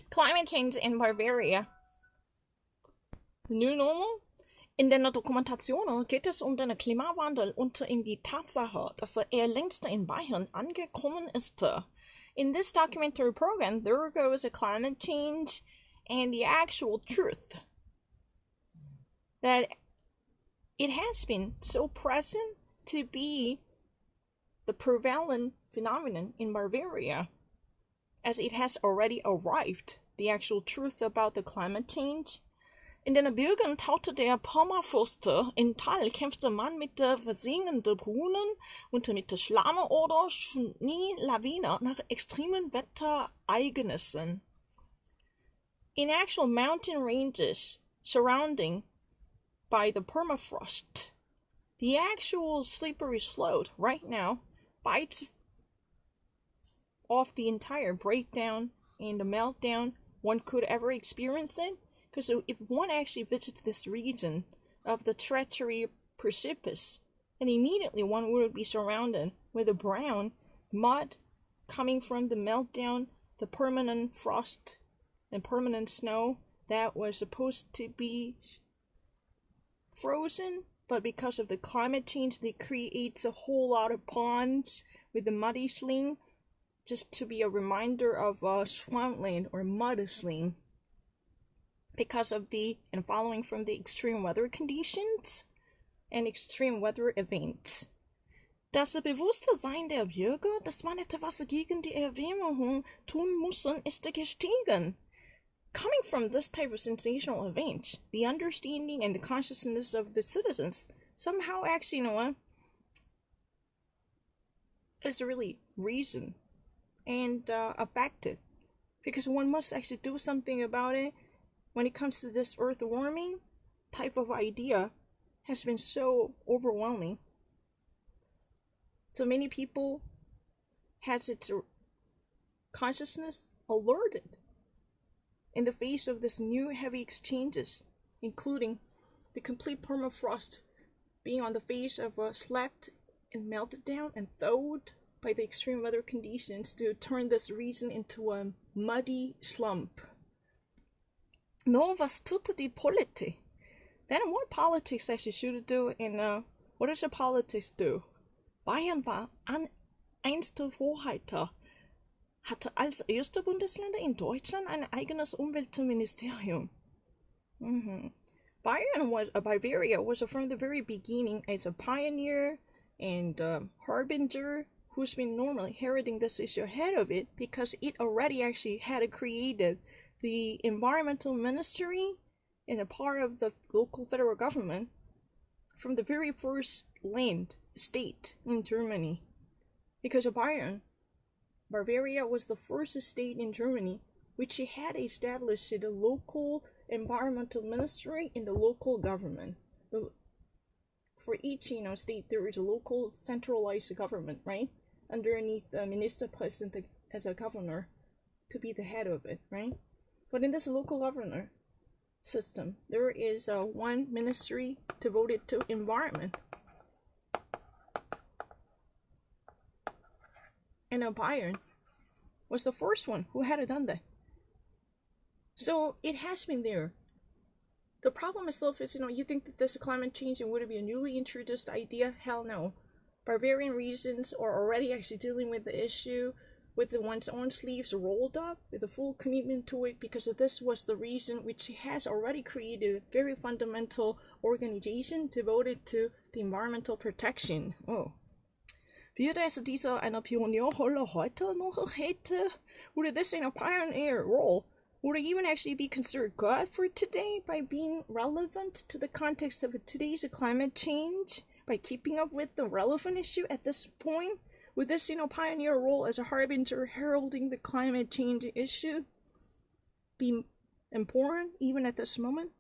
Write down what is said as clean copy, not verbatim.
Climate change in Bavaria. New normal? In der Dokumentation geht es den Klimawandel und die Tatsache, dass längst in Bayern angekommen ist. In this documentary program, there goes climate change and the actual truth that it has been so present to be the prevalent phenomenon in Bavaria, as it has already arrived, the actual truth about the climate change. In den Gebirgen taute der Permafrost. In Tal kämpfte man mit versinkenden Brunnen und mit Schlamme oder Schneelawine nach extremen Wetterereignissen. In actual mountain ranges surrounding by the permafrost, the actual slippery slope right now bites off the entire breakdown and the meltdown one could ever experience it. Because if one actually visits this region of the treachery precipice, then immediately one would be surrounded with a brown mud coming from the meltdown, the permanent frost and permanent snow that was supposed to be frozen, but because of the climate change, it creates a whole lot of ponds with the muddy sling, just to be a reminder of swampland or mud sling. Because of and following from the extreme weather conditions and extreme weather events. Das Bewusstsein der Bürger, dass man etwas gegen die Erwärmung tun müssen, ist gestiegen. Coming from this type of sensational events, the understanding and the consciousness of the citizens somehow actually, is really reason and affected. Because one must actually do something about it. When it comes to this earth warming type of idea has been so overwhelming. So many people has its consciousness alerted in the face of this new heavy exchanges, including the complete permafrost being on the face of slept and melted down and thawed by the extreme weather conditions to turn this region into a muddy slump. No, was tut die Politik? Then what politics actually should do, and what does the politics do? Bayern war einst Vorreiter, hatte als erste Bundesländer in Deutschland ein eigenes Umweltministerium. Bavaria was from the very beginning as a pioneer and harbinger who's been normally heralding this issue ahead of it, because it already actually had created the environmental ministry and a part of the local federal government from the very first state in Germany. Because of Bavaria was the first state in Germany which had established the local environmental ministry in the local government. For each state, there is a local centralized government, right? Underneath the minister president as a governor to be the head of it, right? But in this local governor system, there is one ministry devoted to environment. And Bayern was the first one who had done that. So it has been there. The problem itself is, you think that this climate change and would it be a newly introduced idea? Hell no. Bavarian regions are already actually dealing with the issue with one's own sleeves rolled up, with a full commitment to it, because this was the reason which has already created a very fundamental organization devoted to the environmental protection. Oh. Wird es dieser eine Pionierrolle heute noch hätte? Would this in a pioneer role would it even actually be considered good for today by being relevant to the context of today's climate change, by keeping up with the relevant issue at this point? Would this, pioneer role as a harbinger heralding the climate change issue be important even at this moment?